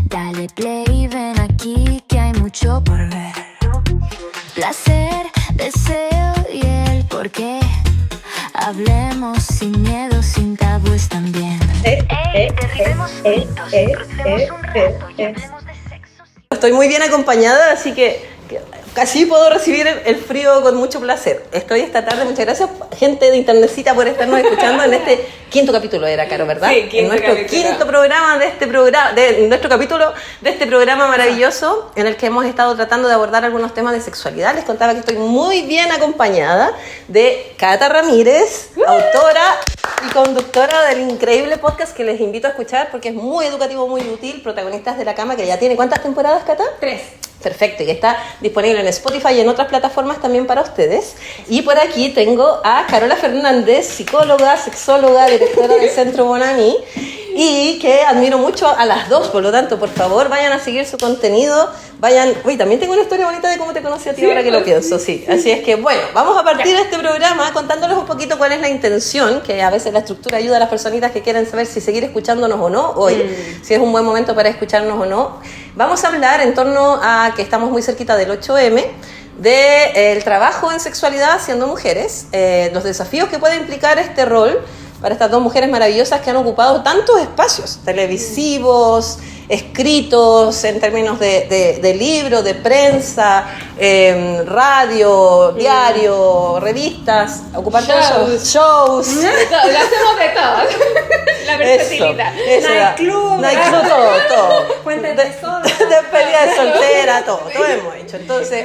Dale play, ven aquí que hay mucho por ver. Placer, deseo y el porqué. Hablemos sin miedo, sin tabúes también. Derribemos mitos, procedemos un rato y hablemos de sexo. Estoy muy bien acompañada, así que casi puedo recibir el frío con mucho placer. Estoy esta tarde, muchas gracias, gente de Internetcita, por estarnos escuchando en este quinto capítulo, era, Caro, ¿verdad? Sí, en nuestro quinto programa de nuestro capítulo de este programa maravilloso en el que hemos estado tratando de abordar algunos temas de sexualidad. Les contaba que estoy muy bien acompañada de Cata Ramírez, autora y conductora del increíble podcast que les invito a escuchar porque es muy educativo, muy útil, Protagonistas de la Cama, que ya tiene ¿cuántas temporadas, Cata? 3. Perfecto, y está disponible en Spotify y en otras plataformas también para ustedes. Y por aquí tengo a Carola Fernández, psicóloga, sexóloga, directora del Centro Bonani, y que admiro mucho a las dos, por lo tanto, por favor, vayan a seguir su contenido, vayan... Uy, también tengo una historia bonita de cómo te conocí a ti, sí, ahora que lo pienso, sí. Así es que, bueno, vamos a partir de este programa contándoles un poquito cuál es la intención, que a veces la estructura ayuda a las personitas que quieren saber si seguir escuchándonos o no hoy, si es un buen momento para escucharnos o no. Vamos a hablar en torno a que estamos muy cerquita del 8M, del trabajo en sexualidad siendo mujeres, los desafíos que puede implicar este rol para estas dos mujeres maravillosas que han ocupado tantos espacios televisivos, escritos en términos de libros, de prensa, radio, diario, revistas, ocupar todos esos shows. Lo hacemos de todo. La versatilidad. Nightclub, todo. Cuenta de tesoro. Despedida de soltera, todo hemos hecho. Entonces,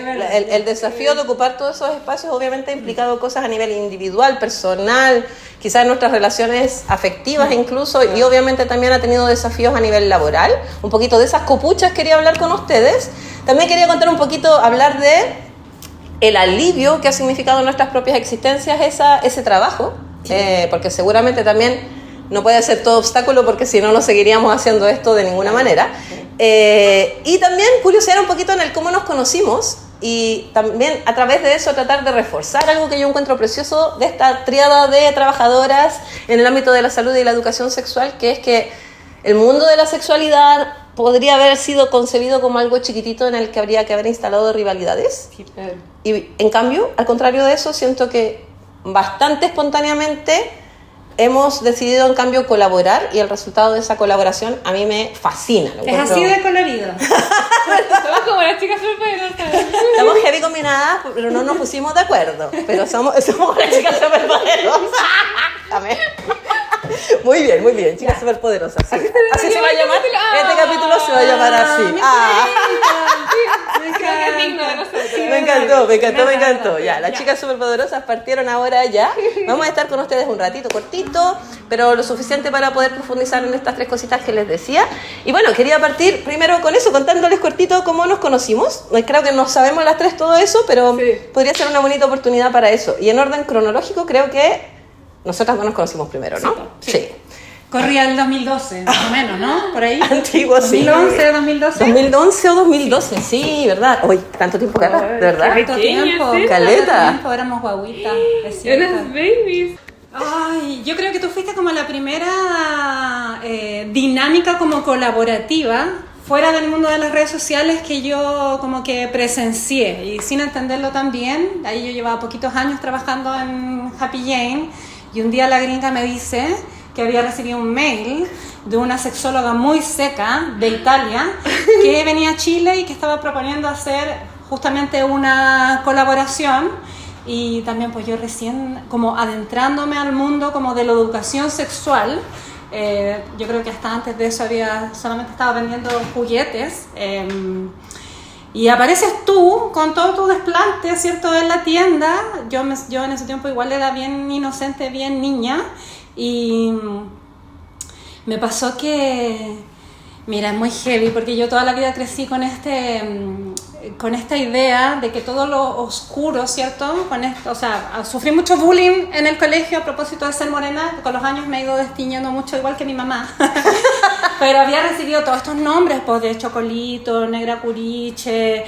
el desafío de ocupar todos esos espacios obviamente ha implicado cosas a nivel individual, personal, quizás en nuestras relaciones afectivas incluso, y obviamente también ha tenido desafíos a nivel laboral. Un poquito de esas copuchas quería hablar con ustedes. También quería contar un poquito, hablar de el alivio que ha significado en nuestras propias existencias ese trabajo, porque seguramente también no puede ser todo obstáculo, porque si no, no seguiríamos haciendo esto de ninguna manera. Y también curiosear un poquito en el cómo nos conocimos, y también a través de eso tratar de reforzar algo que yo encuentro precioso de esta tríada de trabajadoras en el ámbito de la salud y la educación sexual, que es que el mundo de la sexualidad podría haber sido concebido como algo chiquitito en el que habría que haber instalado rivalidades. Y en cambio, al contrario de eso, siento que bastante espontáneamente hemos decidido en cambio colaborar, y el resultado de esa colaboración a mí me fascina. Es así de colorido. Somos como las chicas superpoderosas. Estamos heavy combinadas, pero no nos pusimos de acuerdo. Pero somos las chicas superpoderosas. Amén. Muy bien, chicas superpoderosas. Sí. Así se va a llamar. Este capítulo se va a llamar así. Me encantó. Ya, las chicas superpoderosas partieron ahora ya. Vamos a estar con ustedes un ratito cortito, pero lo suficiente para poder profundizar en estas tres cositas que les decía. Y bueno, quería partir primero con eso, contándoles cortito cómo nos conocimos. Creo que no sabemos las tres todo eso, pero podría ser una bonita oportunidad para eso. Y en orden cronológico, creo que nosotras no nos conocimos primero, ¿no? Sí. Corría el 2012, más o menos, ¿no? Por ahí. Antiguo, sí. 2011 o 2012. 2011 o 2012, sí, ¿verdad? Uy, tanto tiempo, Cata, de verdad. Tanto tiempo. Caleta. Éramos guaguitas. Eras babies. Ay, yo creo que tú fuiste como la primera dinámica como colaborativa fuera del mundo de las redes sociales que yo como que presencié, y sin entenderlo tan bien. Ahí yo llevaba poquitos años trabajando en Happy Jane, y un día la gringa me dice que había recibido un mail de una sexóloga muy seca de Italia que venía a Chile y que estaba proponiendo hacer justamente una colaboración. Y también pues yo recién como adentrándome al mundo como de la educación sexual, yo creo que hasta antes de eso solamente estaba vendiendo juguetes, y apareces tú con todo tu desplante, ¿cierto?, en la tienda. Yo en ese tiempo igual era bien inocente, bien niña, y me pasó que, mira, es muy heavy, porque yo toda la vida crecí con esta idea de que todo lo oscuro, ¿cierto? O sea, sufrí mucho bullying en el colegio a propósito de ser morena. Con los años me he ido destiñendo mucho, igual que mi mamá. Pero había recibido todos estos nombres, pues, de Chocolito, Negra Curiche,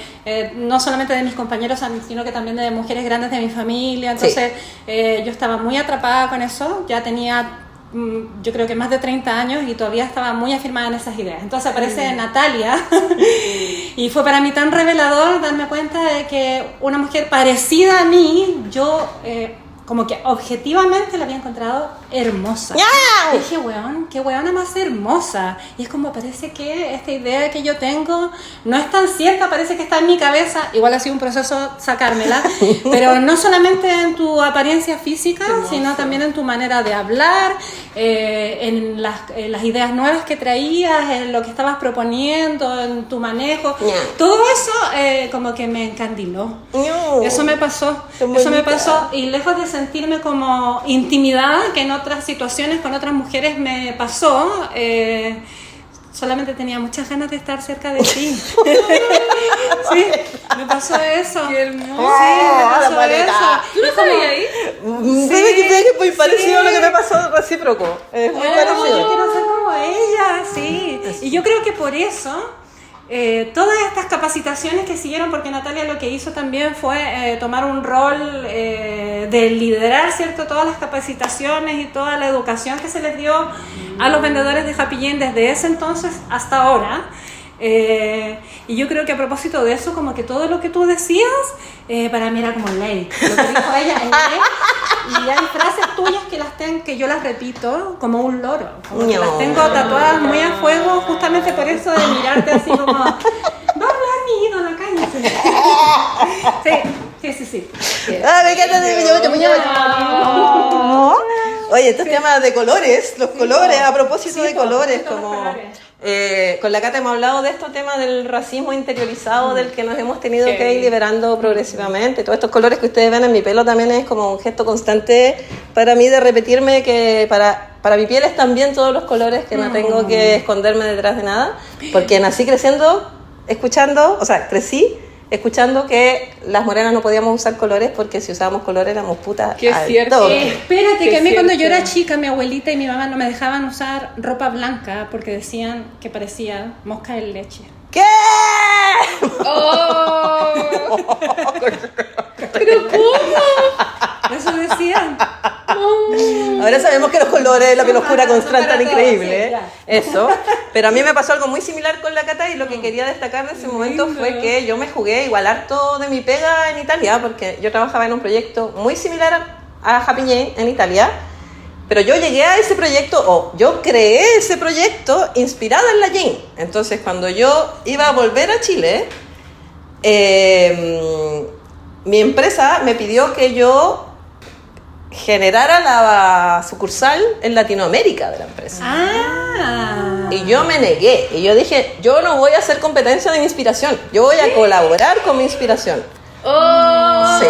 no solamente de mis compañeros, sino que también de mujeres grandes de mi familia. Entonces, yo estaba muy atrapada con eso. Ya tenía yo creo que más de 30 años y todavía estaba muy afirmada en esas ideas. Entonces aparece Natalia y fue para mí tan revelador darme cuenta de que una mujer parecida a mí, yo como que objetivamente la había encontrado hermosa. Y dije, weón, qué weona más hermosa. Y es como parece que esta idea que yo tengo no es tan cierta, parece que está en mi cabeza. Igual ha sido un proceso sacármela, pero no solamente en tu apariencia física, sino también en tu manera de hablar, en las ideas nuevas que traías, en lo que estabas proponiendo, en tu manejo. Todo eso como que me encandiló. Eso me pasó. Eso me pasó. Y lejos de sentirme como intimidada, que en otras situaciones con otras mujeres me pasó, solamente tenía muchas ganas de estar cerca de ti. Sí, me pasó eso. Qué hermoso. Sí, me pasó eso. ¿Tú no sabías ahí? Que es muy parecido a lo que me pasó recíproco. Es muy Yo parecido. quiero ser como ella, sí. Y yo creo que por eso todas estas capacitaciones que siguieron, porque Natalia lo que hizo también fue tomar un rol de liderar, ¿cierto? Todas las capacitaciones y toda la educación que se les dio a los vendedores de Happy Jane desde ese entonces hasta ahora. Y yo creo que a propósito de eso, como que todo lo que tú decías, para mí era como ley. Lo que dijo ella es ley. Y hay frases tuyas que yo las repito como un loro. Como que las tengo tatuadas muy a fuego, justamente por eso de mirarte así como, va a hablar mi ídola, cállate. Sí. Me encanta. Oye, estos temas de colores, los colores, a propósito de colores, como con la Cata hemos hablado de estos temas del racismo interiorizado del que nos hemos tenido que ir liberando progresivamente. Todos estos colores que ustedes ven en mi pelo también es como un gesto constante para mí de repetirme que para mi piel están bien todos los colores, que no tengo que esconderme detrás de nada, porque nací crecí escuchando que las morenas no podíamos usar colores porque si usábamos colores éramos putas. Qué cierto. Espérate, que a mí cierto. cuando yo era chica, mi abuelita y mi mamá no me dejaban usar ropa blanca porque decían que parecía mosca de leche. ¿Qué? ¡Oh! ¿Pero cómo? Eso decían. Ahora sabemos que los colores, la piel oscura constante para tan todo, increíble, sí, ya. eso. Pero a mí me pasó algo muy similar con la Cata y lo que quería destacar de ese momento fue que yo me jugué igual harto de mi pega en Italia, porque yo trabajaba en un proyecto muy similar a Happy Jane en Italia, pero yo llegué a ese proyecto, yo creé ese proyecto inspirada en la Jane. Entonces cuando yo iba a volver a Chile, mi empresa me pidió que yo generara la sucursal en Latinoamérica de la empresa. Y yo me negué. Y yo dije, yo no voy a hacer competencia de mi inspiración. Yo voy a colaborar con mi inspiración. ¡Oh! Sí.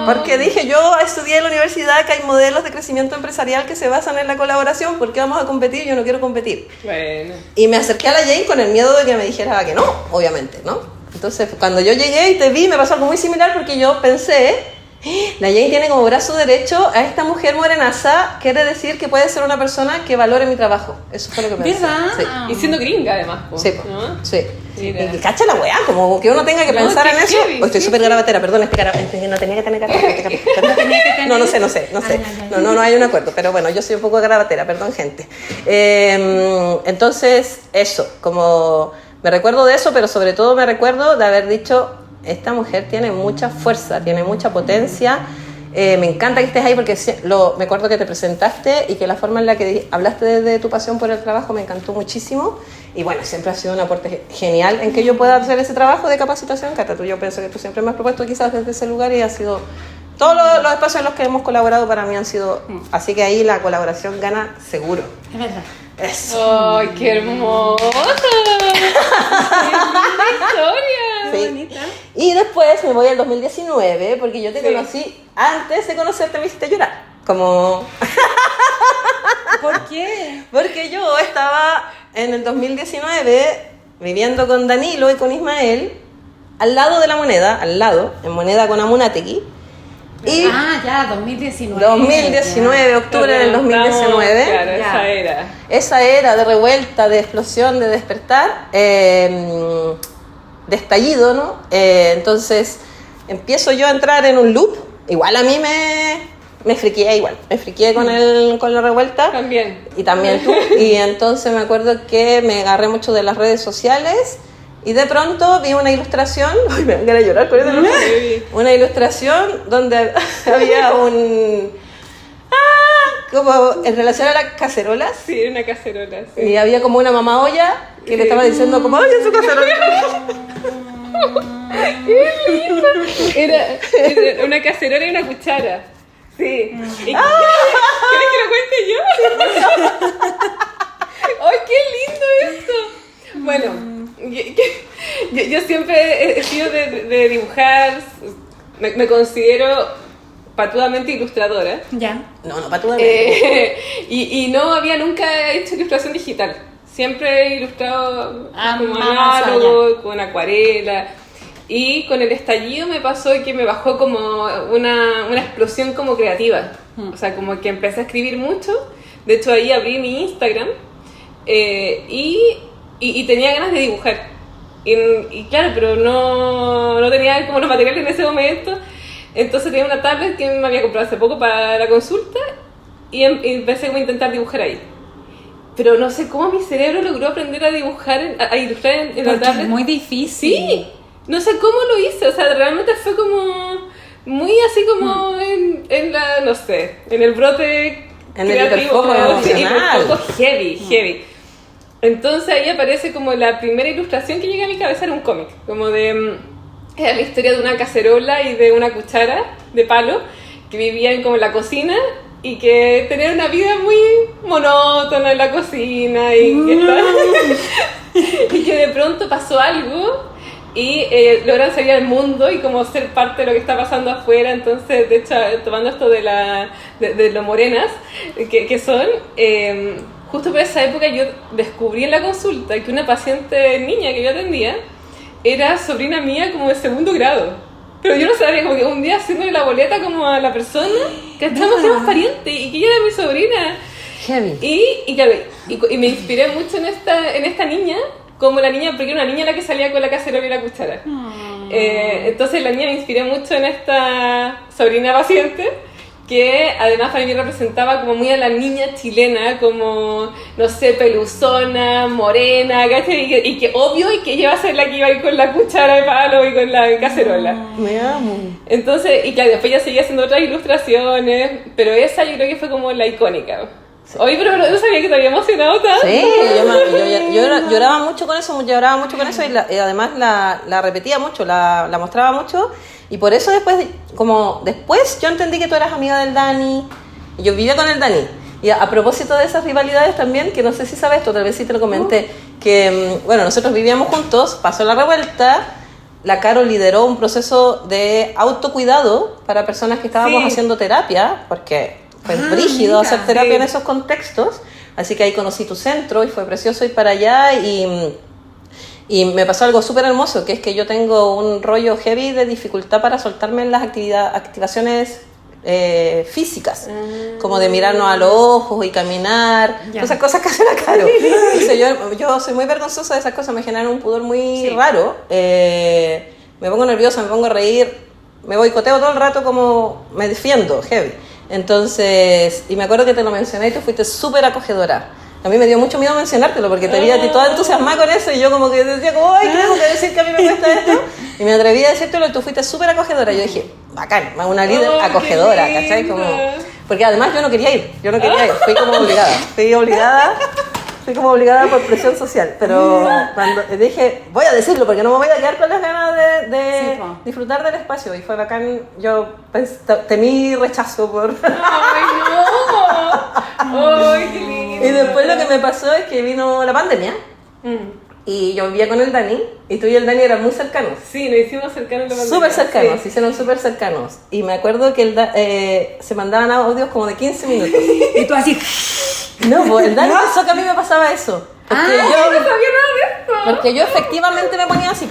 Porque dije, yo estudié en la universidad que hay modelos de crecimiento empresarial que se basan en la colaboración. ¿Por qué vamos a competir? Yo no quiero competir. Bueno. Y me acerqué a la Jane con el miedo de que me dijera que no, obviamente, ¿no? Entonces, cuando yo llegué y te vi, me pasó algo muy similar porque yo pensé, la Jane tiene como brazo derecho a esta mujer morenaza, quiere decir que puede ser una persona que valore mi trabajo. Eso fue lo que pensé. ¿Verdad? Sí. Y siendo gringa, además. Sí, ¿no? sí. Mira. Y cacha la weá, como que uno tenga que No, pensar qué en eso. heavy, Estoy sí, súper garabatera, perdón, no tenía que tener garabatera. No sé. No hay un acuerdo, pero bueno, yo soy un poco garabatera, perdón, gente. Entonces, eso, como me recuerdo de eso, pero sobre todo me recuerdo de haber dicho, esta mujer tiene mucha fuerza, tiene mucha potencia. Me encanta que estés ahí porque me acuerdo que te presentaste y que la forma en la que hablaste de tu pasión por el trabajo me encantó muchísimo. Y bueno, siempre ha sido un aporte genial en que yo pueda hacer ese trabajo de capacitación. Cata, yo pienso que tú siempre me has propuesto quizás desde ese lugar y ha sido... Todos los espacios en los que hemos colaborado para mí han sido... Así que ahí la colaboración gana seguro. Es verdad. Eso. ¡Ay, qué hermosa! ¡Qué linda historia! Sí. Bonita. Y después me voy al 2019 porque yo te conocí, antes de conocerte me hiciste llorar. Como... ¿Por qué? Porque yo estaba en el 2019 viviendo con Danilo y con Ismael al lado de la moneda, en moneda con Amunategui. Y ya, 2019. 2019, octubre del 2019. Claro, Ya. esa era. Esa era de revuelta, de explosión, de despertar, de estallido, ¿no? Entonces empiezo yo a entrar en un loop. Igual a mí me friqué igual, me friqué con la revuelta. También. Y también tú. Y entonces me acuerdo que me agarré mucho de las redes sociales y de pronto vi una ilustración, uy, me van a llorar con esta ilustración, una ilustración donde había como en relación a las cacerolas. Sí, era una cacerola. Sí. Y había como una mamá olla que le estaba diciendo como, ¡ay, es su cacerola! Era una cacerola y una cuchara. Sí. ¿Quieres que lo cuente yo? ¡Ay, qué lindo esto! Bueno, yo siempre he sido de dibujar, me considero patudamente ilustradora. Ya. No, patuda. Y no había nunca hecho ilustración digital. Siempre he ilustrado como más análogo, con acuarela. Y con el estallido me pasó que me bajó como una explosión como creativa. O sea, como que empecé a escribir mucho. De hecho, ahí abrí mi Instagram y tenía ganas de dibujar. Y claro, pero no tenía como los materiales en ese momento. Entonces tenía una tablet que me había comprado hace poco para la consulta y empecé como a intentar dibujar ahí. Pero no sé cómo mi cerebro logró aprender a dibujar, a ilustrar en la tablet. Es muy difícil. Sí, no sé cómo lo hice, o sea, realmente fue como muy así como en la, no sé, en el brote En el creativo, hiperfoco emocional. hiperfoco heavy. Entonces ahí aparece como la primera ilustración que llega a mi cabeza, era un cómic, como de, era la historia de una cacerola y de una cuchara de palo que vivían como en la cocina y que tenían una vida muy monótona en la cocina y que de pronto pasó algo y logran salir al mundo y como ser parte de lo que está pasando afuera. Entonces, de hecho, tomando esto de lo morenas que son, justo por esa época yo descubrí en la consulta que una paciente niña que yo atendía era sobrina mía como de segundo grado. Pero yo no sabía, como que un día haciéndole la boleta como a la persona, que estamos parientes y que ella era mi sobrina. Heavy. Y me inspiré mucho en esta niña, como la niña, porque era una niña la que salía con la cacerola y la cuchara. Entonces la niña me inspiré mucho en esta sobrina paciente, que además para mí representaba como muy a la niña chilena, como, no sé, peluzona, morena, ¿cachai? Y que obvio, y que ella iba a ser la que iba a ir con la cuchara de palo y con la cacerola. Me amo. Entonces, y claro, después ya seguía haciendo otras ilustraciones, pero esa yo creo que fue como la icónica. Sí. Oye, pero no sabía que te había emocionado tanto. Sí, yo lloraba mucho con eso, y además la repetía mucho, la mostraba mucho. Y por eso después yo entendí que tú eras amiga del Dani, y yo vivía con el Dani. Y a propósito de esas rivalidades también, que no sé si sabes esto, tal vez sí te lo comenté, que bueno, nosotros vivíamos juntos, pasó la revuelta, la Caro lideró un proceso de autocuidado para personas que estábamos haciendo terapia, porque fue brígido hacer terapia en esos contextos, así que ahí conocí tu centro y fue precioso ir para allá y me pasó algo súper hermoso, que es que yo tengo un rollo heavy de dificultad para soltarme en las activaciones físicas, como de mirarnos a los ojos y caminar, esas cosas que hace la Caro. Entonces yo soy muy vergonzosa de esas cosas, me generan un pudor muy raro, me pongo nerviosa, me pongo a reír, me boicoteo todo el rato, como me defiendo, heavy. Entonces, y me acuerdo que te lo mencioné y tú fuiste súper acogedora. A mí me dio mucho miedo mencionártelo porque te vi a ti toda entusiasmada con eso y yo como que decía, ¡ay, tengo que decir que a mí me cuesta esto! Y me atreví a decírtelo y tú fuiste súper acogedora. Yo dije, bacán, una líder acogedora, ¿cachai? Como, porque además yo no quería ir, fui como obligada por presión social, pero cuando dije, voy a decirlo porque no me voy a quedar con las ganas de disfrutar del espacio, y fue bacán. Yo temí rechazo por... ¡Ay, no! ¡Ay, qué lindo! Y después lo que me pasó es que vino la pandemia y yo vivía con el Dani, y tú y el Dani eran muy cercanos. Sí, nos hicimos cercanos la pandemia. Súper cercanos, se hicieron súper cercanos. Y me acuerdo que se mandaban audios como de 15 minutos. Y tú así... No, pues el Dani pensó que a mí me pasaba eso. Porque yo no sabía nada de esto. Porque yo efectivamente me ponía así,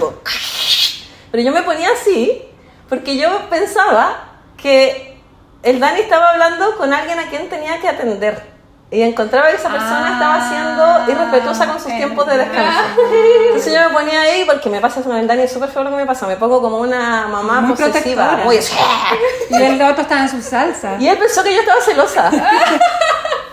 pero yo me ponía así porque yo pensaba que el Dani estaba hablando con alguien a quien tenía que atender. y encontraba que esa persona estaba siendo irrespetuosa con sus tiempos de descanso. Entonces yo me ponía ahí, porque me pasa eso con el Dani, es súper feo lo que me pasa, me pongo como una mamá muy posesiva, protectora. muy... Y el otro estaba en su salsa. Y él pensó que yo estaba celosa.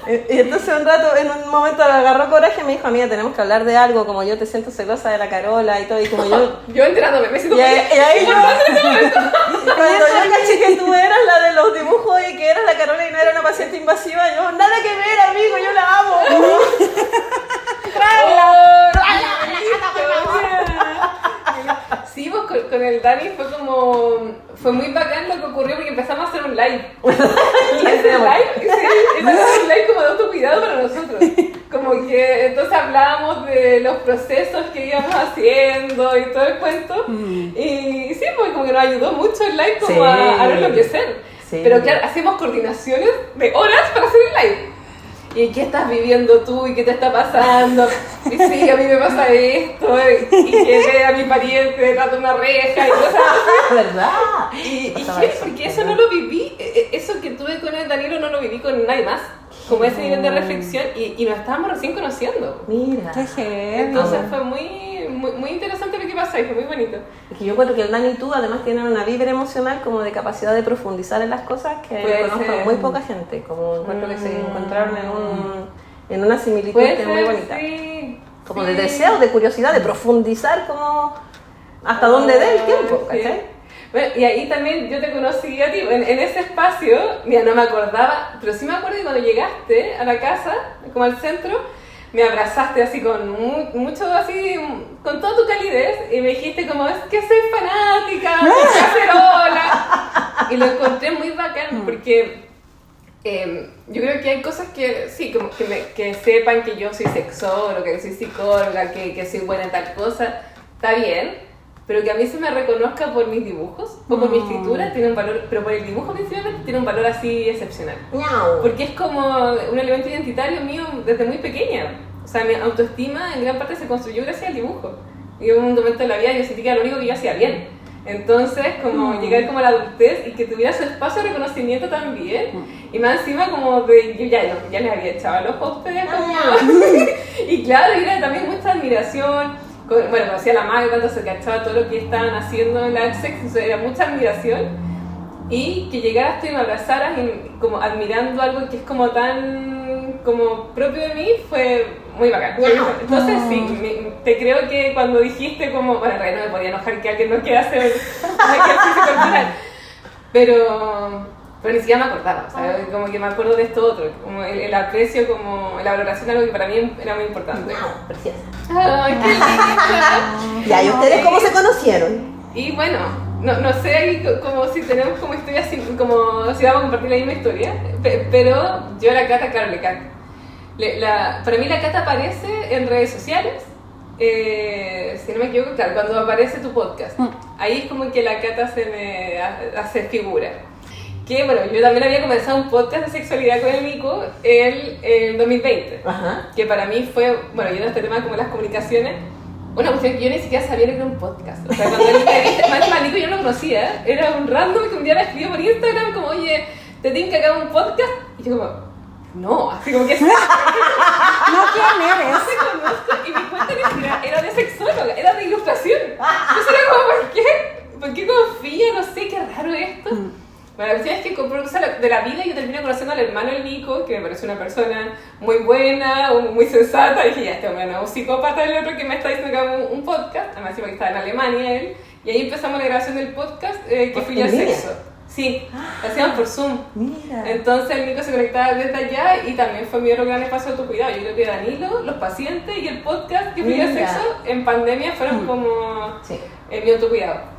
Y entonces un rato, en un momento le agarró coraje y me dijo, amiga, tenemos que hablar de algo, como yo te siento celosa de la Carola y todo, y como yo... Yo enterándome, me siento Y ahí yo, cuando yo caché que tú eras la de los dibujos y que eras la Carola y no era una paciente invasiva, yo, nada que ver, amigo, yo la amo. Sí, pues con el Dani fue muy bacán lo que ocurrió porque empezamos a hacer un live. Y ese live, era un live como de autocuidado para nosotros. Como que entonces hablábamos de los procesos que íbamos haciendo y todo el cuento. Y sí, pues como que nos ayudó mucho el live como a no enloquecer. Sí. Pero claro, hacemos coordinaciones de horas para hacer el live. ¿Y qué estás viviendo tú? ¿Y qué te está pasando? Y sí, a mí me pasa esto. Y que ve a mi pariente detrás de una reja y cosas así. ¿Verdad? Y porque eso no lo viví, eso que tuve con el Danilo no lo viví con nadie más. Como ese nivel de reflexión y nos estábamos recién conociendo. Mira. Qué heavy. Entonces fue muy interesante lo que pasó y fue muy bonito. Es que yo creo que el Dani y tú además tienen una vibra emocional como de capacidad de profundizar en las cosas que Puede conozco ser. a muy poca gente, como encuentro que se encontraron en una similitud Puede que es muy ser, bonita. sí. Como Sí. de deseo, de curiosidad, de profundizar como hasta donde dé el tiempo, Sí. ¿cachai? Bueno, y ahí también yo te conocí a ti, en ese espacio, mira, no me acordaba, pero sí me acuerdo que cuando llegaste a la casa, como al centro, me abrazaste así con mucho, así, con toda tu calidez, y me dijiste como, es que soy fanática de Cacerola, y lo encontré muy bacán, porque yo creo que hay cosas que, sí, como que sepan que yo soy sexóloga, que soy psicóloga, que soy buena en tal cosa, está bien, pero que a mí se me reconozca por mis dibujos o por mi escritura tiene un valor, pero por el dibujo principalmente tiene un valor así excepcional. Porque es como un elemento identitario mío desde muy pequeña. O sea, mi autoestima en gran parte se construyó gracias al dibujo. Y en un momento de la vida yo sentí que era lo único que yo hacía bien. Entonces, como llegar como a la adultez y que tuviera su espacio de reconocimiento también. Y más encima como de, yo ya les había echado el ojo a ustedes como... Y claro, y era también mucha admiración. Bueno, conocía a la madre, tanto se cachaba todo lo que estaban haciendo en la Access, era mucha admiración. Y que llegaras tú y me abrazaras y como admirando algo que es como tan como propio de mí fue muy bacán. Entonces sí, te creo que cuando dijiste como, bueno, en realidad no me podía enojar que alguien no quiera hacer un ejercicio corporal, pero ni siquiera me acordaba, o sea, como que me acuerdo de esto otro, como el aprecio, como la valoración, algo que para mí era muy importante. Preciosa. ¡Ay, qué linda! Ya, ¿y ustedes cómo se conocieron? Y bueno, no sé ahí como si tenemos como historias, como si vamos a compartir la misma historia, pero yo a la Cata, claro, para mí la Cata aparece en redes sociales, si no me equivoco, claro, cuando aparece tu podcast. Ahí es como que la Cata se me hace figura. Que bueno, yo también había comenzado un podcast de sexualidad con el Nico en 2020. Ajá. Que para mí fue, bueno, yo en este tema como las comunicaciones, una cuestión que yo ni siquiera sabía que era un podcast. O sea, cuando él me dice, más Nico yo no lo conocía, era un random que un día me escribió por Instagram como, oye, ¿te tienen que hacer un podcast? Y yo como, no, así como que No, ¿quién eres? no se conozco, y mi cuenta ni siquiera era de sexóloga, era de ilustración. Entonces era como, ¿por qué? ¿Por qué confía? No sé, qué raro esto. Bueno, la cuestión es que por cosas de la vida yo termino conociendo al hermano del Nico, que me parece una persona muy buena, muy sensata, y dije, ya, este hombre no es un psicópata, el otro que me está diciendo que hago un podcast, además encima que estaba en Alemania él, y ahí empezamos la grabación del podcast, que fui al sexo. Sí, lo hacíamos por Zoom. Mira. Entonces el Nico se conectaba desde allá y también fue mi otro gran espacio de autocuidado. Yo creo que Danilo, los pacientes y el podcast que fui al Mira. sexo en pandemia fueron como Sí. mi autocuidado.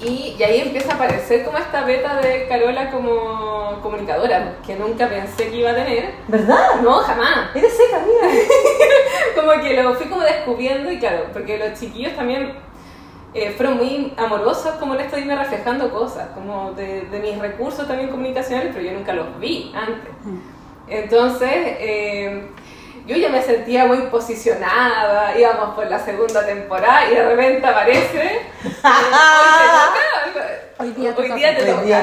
Y ahí empieza a aparecer como esta beta de Carola como comunicadora, que nunca pensé que iba a tener. ¿Verdad? No, jamás. Eres seca, mira. Como que lo fui como descubriendo y claro, porque los chiquillos también fueron muy amorosos como en esto de irme reflejando cosas, como de mis recursos también comunicacionales, pero yo nunca los vi antes. Entonces, yo ya me sentía muy posicionada, íbamos por la segunda temporada y de repente aparece hoy día te toca. Hoy día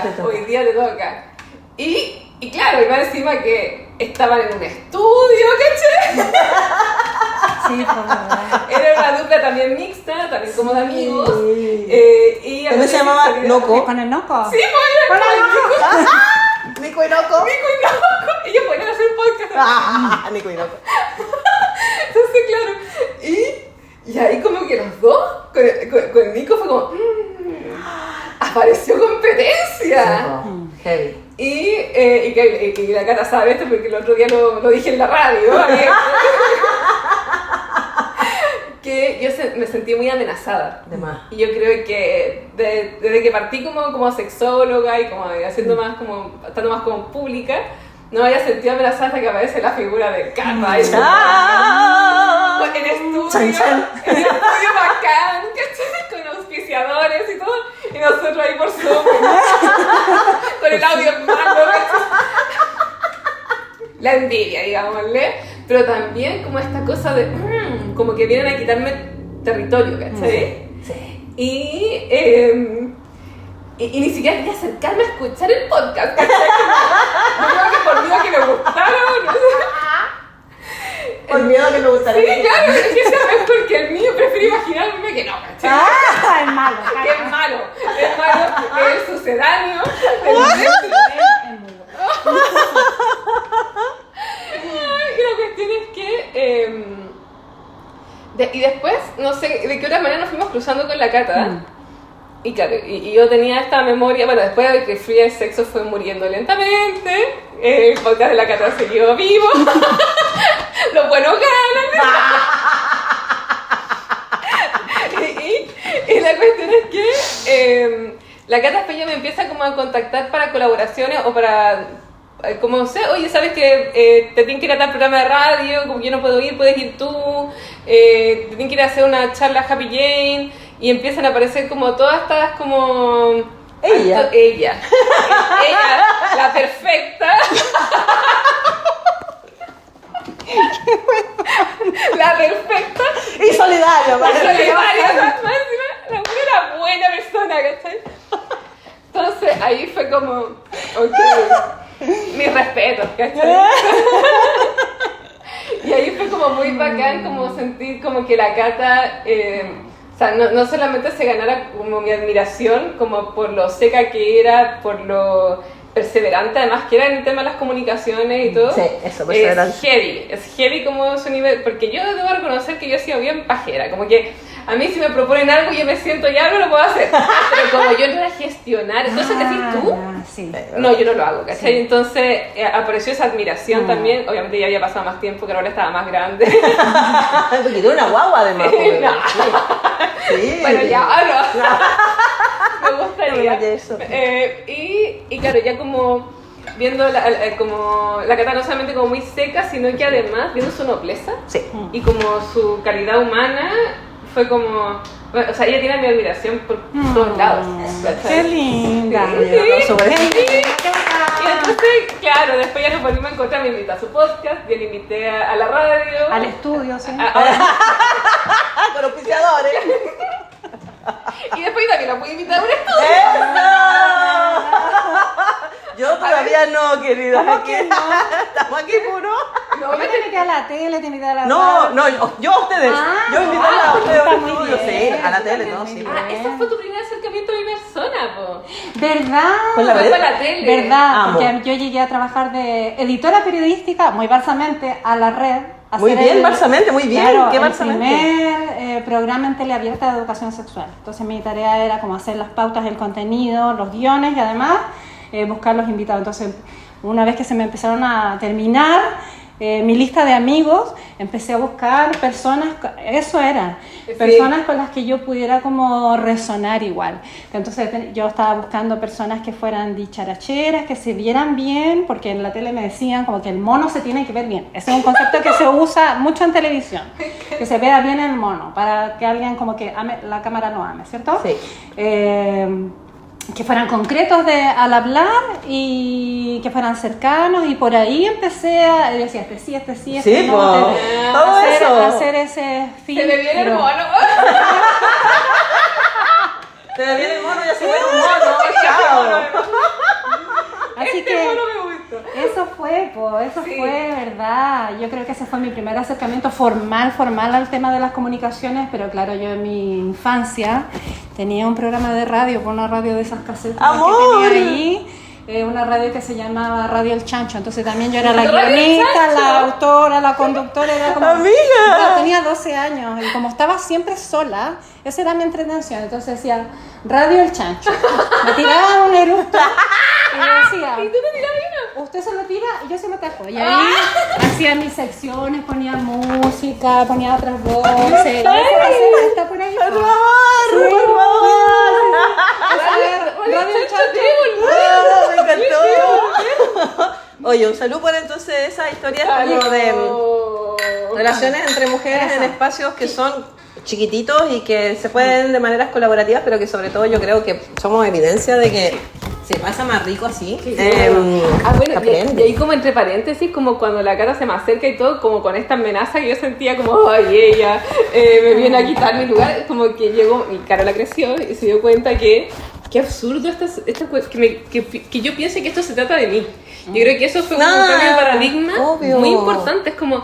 te toca. Hoy día te toca. Y Y claro, y más encima que estaban en un estudio, ¿cachai? Sí, por verdad. Era una dupla también mixta, también como de amigos. Y ¿Cómo se llamaba? Noco. ¿Con el Noco? Sí, pues era con el Nico. Nico y Noco. Nico y Noco. Ellos podían hacer podcast. Nico y Noco. Entonces, claro. Y ahí como que los dos, con Nico fue como... apareció competencia. Heavy. Y la Cata sabe esto porque el otro día lo dije en la radio. Que yo me sentí muy amenazada. De más. Y yo creo que desde que partí como sexóloga y como haciendo más como, estando más como pública, no me había sentido amenazada hasta que aparece la figura de Cata. En estudio, Chan, chan. en estudio bacán, ¿cachai? Con auspiciadores y todo. Y nosotros ahí por Zoom, con el audio en mano, ¿cachai? La envidia, digámosle. Pero también como esta cosa de, como que vienen a quitarme territorio, ¿cachai? Sí. Y ni siquiera quería acercarme a escuchar el podcast, ¿cachai? No creo que por miedo a que me gustara, no sé. Por miedo a que me gustara. Sí, claro, es que sea mejor que el mío, prefiero imaginarme que no, ¿cachai? ¡Ah! Es malo. Que es malo, que es sucedáneo. Y la cuestión es que... y después, no sé de qué otra manera nos fuimos cruzando con la Cata. Y claro, y yo tenía esta memoria, bueno, después de que Free el Sexo fue muriendo lentamente, el podcast de la Cata siguió vivo, los buenos ganan. Y la cuestión es que la Cata después ya me empieza como a contactar para colaboraciones o para, como no sé, oye, ¿sabes que te tienen que ir a tal programa de radio? Como que yo no puedo ir, puedes ir tú, te tienen que ir a hacer una charla Happy Jane. Y empiezan a aparecer como todas estas como... Ella, la perfecta. La perfecta. Y solidario, La solidaria, la buena persona, ¿cachai? Entonces ahí fue como, ok, mis respetos, ¿cachai? Y ahí fue como muy bacán como sentir como que la Cata... o sea, no solamente se ganara como mi admiración, como por lo seca que era, por lo perseverante además que era en el tema de las comunicaciones y todo. Sí, eso, perseverante. Es heavy como su nivel, porque yo debo reconocer que yo he sido bien pajera, como que a mí si me proponen algo y yo me siento ya algo lo puedo hacer, pero como yo no era gestionar, entonces ¿qué haces tú? Sí. No, yo no lo hago, ¿cachai? Sí. Entonces apareció esa admiración también, obviamente ya había pasado más tiempo, que ahora estaba más grande. Porque tú eres una guagua además. No. Sí. Bueno, ya, no. Me gustaría. No me eso. Y claro, ya como viendo como la Cata no solamente como muy seca, sino que además viendo su nobleza Sí. y como su calidad humana, fue como... Bueno, o sea, ella tiene mi admiración por todos lados. ¡Qué linda! Sí. Y entonces, claro, después ya nos volvimos a encontrar, me invitó a su podcast, yo le invité a la radio. Al estudio, sí. Con auspiciadores. Y después también la pude invitar a un estudio. Yo todavía no, querida. ¿Cómo que no? Estamos aquí puro. No, Yo te invité a la tele, te invité a la No, radio. yo a ustedes. Yo invité a ustedes está al muy estudio. bien, Sí, a la está tele, muy no, bien. sí. ese fue tu primer acercamiento a mi persona, po. ¿Verdad? ¿Con la Fue red? para la tele. ¿Verdad? Amo. Porque yo llegué a trabajar de editora periodística, muy balsamente, a la red. a Muy hacer bien, Balsamente, muy bien. Claro, ¿Qué el Balsamente? primer programa en teleabierta de educación sexual. Entonces mi tarea era como hacer las pautas del contenido, los guiones y además buscar los invitados. Entonces una vez que se me empezaron a terminar mi lista de amigos, empecé a buscar personas, eso era, personas con las que yo pudiera como resonar igual. Entonces yo estaba buscando personas que fueran dicharacheras, que se vieran bien, porque en la tele me decían como que el mono se tiene que ver bien. Ese es un concepto que se usa mucho en televisión, que se vea bien el mono, para que alguien como que ame, la cámara lo ame, ¿cierto? Sí. Que fueran concretos al hablar y que fueran cercanos, y por ahí empecé a decir este sí, Sí, no, po. Todo eso. hacer ese fin. Se me viene el mono. Se me viene el mono y así bueno un mono. Chao. Así Este que mono me gusta. eso fue verdad. Yo creo que ese fue mi primer acercamiento formal al tema de las comunicaciones, pero claro, yo en mi infancia tenía un programa de radio, por una radio de esas casetas que tenía ahí. Una radio que se llamaba Radio El Chancho, entonces también yo era la guionista, la autora, la conductora, era como... ¡Amiga! Bueno, tenía 12 años y como estaba siempre sola, esa era mi entretención, entonces decía Radio El Chancho, me tiraba un eructo y me decía... ¿Y tú te tirabas uno? Usted se lo tira y yo se lo tajo. Y ahí hacía mis secciones, ponía música, ponía otras voces. Y esa caseta está por ahí. ¡Por favor! Radio El Chancho. Me encantó. Oye, un saludo por entonces esas historias como de relaciones entre mujeres en espacios que son chiquititos y que se pueden de maneras colaborativas, pero que sobre todo yo creo que somos evidencia de que se pasa más rico así. Bueno, aprende. y ahí como entre paréntesis, como cuando la Cata se me acerca y todo, como con esta amenaza que yo sentía como, ay, ella me viene a quitar mi lugar, como que llegó, y Carola creció y se dio cuenta que qué absurdo que yo piense que esto se trata de mí. Yo creo que eso fue un cambio de paradigma muy importante, es como,